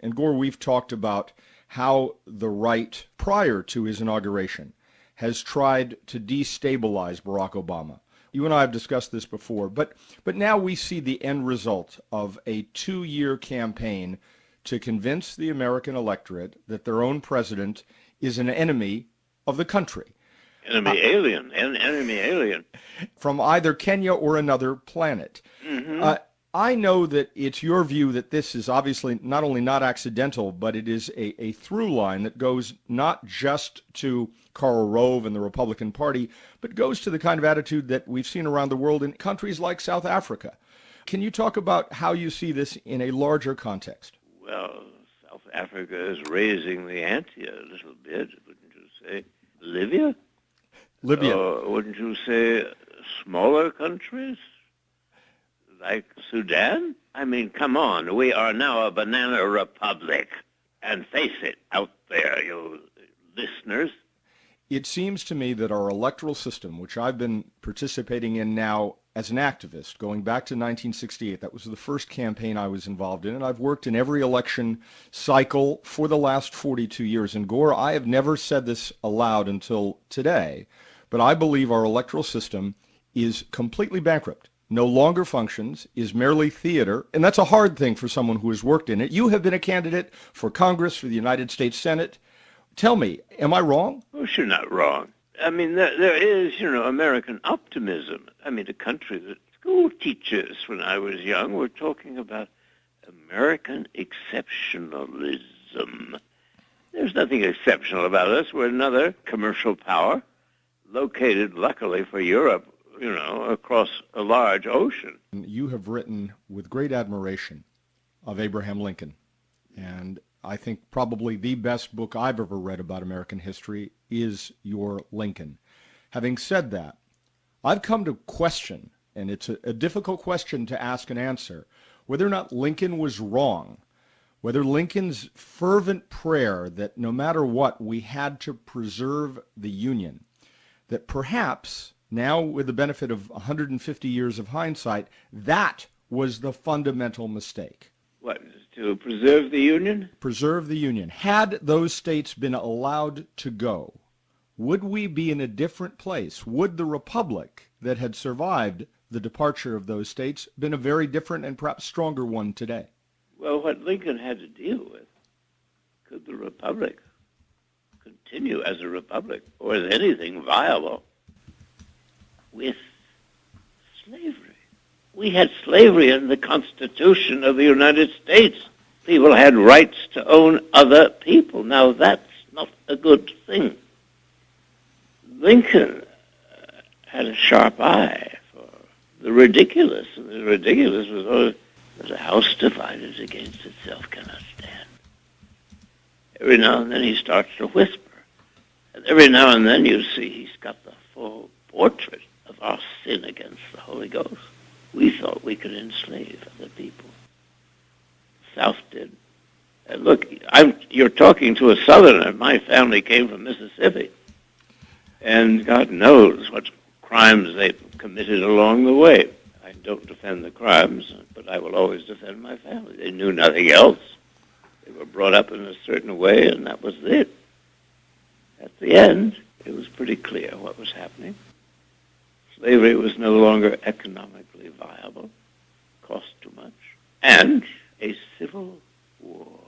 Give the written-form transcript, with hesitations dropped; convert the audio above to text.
And Gore, we've talked about how the right, prior to his inauguration, has tried to destabilize Barack Obama. You and I have discussed this before, but now we see the end result of a 2-year campaign to convince the American electorate that their own president is an enemy of the country. Enemy alien. From either Kenya or another planet. Mm-hmm. I know that it's your view that this is obviously not only not accidental, but it is a through line that goes not just to Karl Rove and the Republican Party, but goes to the kind of attitude that we've seen around the world in countries like South Africa. Can you talk about how you see this in a larger context? Well, South Africa is raising the ante a little bit, wouldn't you say? Libya? Wouldn't you say smaller countries? Like Sudan? I mean, come on. We are now a banana republic. And face it out there, you listeners. It seems to me that our electoral system, which I've been participating in now as an activist, going back to 1968, that was the first campaign I was involved in, and I've worked in every election cycle for the last 42 years. And Gore, I have never said this aloud until today, but I believe our electoral system is completely bankrupt. No longer functions, is merely theater, and that's a hard thing for someone who has worked in it. You have been a candidate for Congress, for the United States Senate. Tell me, am I wrong? Of course you're not wrong. I mean, there is, American optimism. I mean, a country that school teachers, when I was young, were talking about American exceptionalism. There's nothing exceptional about us. We're another commercial power, located, luckily for Europe, across a large ocean. You have written with great admiration of Abraham Lincoln, and I think probably the best book I've ever read about American history is your Lincoln. Having said that, I've come to question, and it's a difficult question to ask and answer, whether or not Lincoln was wrong, whether Lincoln's fervent prayer that no matter what, we had to preserve the Union, that perhaps now, with the benefit of 150 years of hindsight, that was the fundamental mistake. What, to preserve the Union? Preserve the Union. Had those states been allowed to go, would we be in a different place? Would the republic that had survived the departure of those states been a very different and perhaps stronger one today? Well, what Lincoln had to deal with, could the republic continue as a republic, or as anything viable, with slavery? We had slavery in the Constitution of the United States. People had rights to own other people. Now, that's not a good thing. Lincoln had a sharp eye for the ridiculous, and the ridiculous was always that a house divided against itself cannot stand. Every now and then he starts to whisper, and every now and then you see he's got the full portrait of our sin against the Holy Ghost. We thought we could enslave other people. The South did. And look, you're talking to a Southerner. My family came from Mississippi. And God knows what crimes they committed along the way. I don't defend the crimes, but I will always defend my family. They knew nothing else. They were brought up in a certain way, and that was it. At the end, it was pretty clear what was happening. Slavery was no longer economically viable, cost too much, and a civil war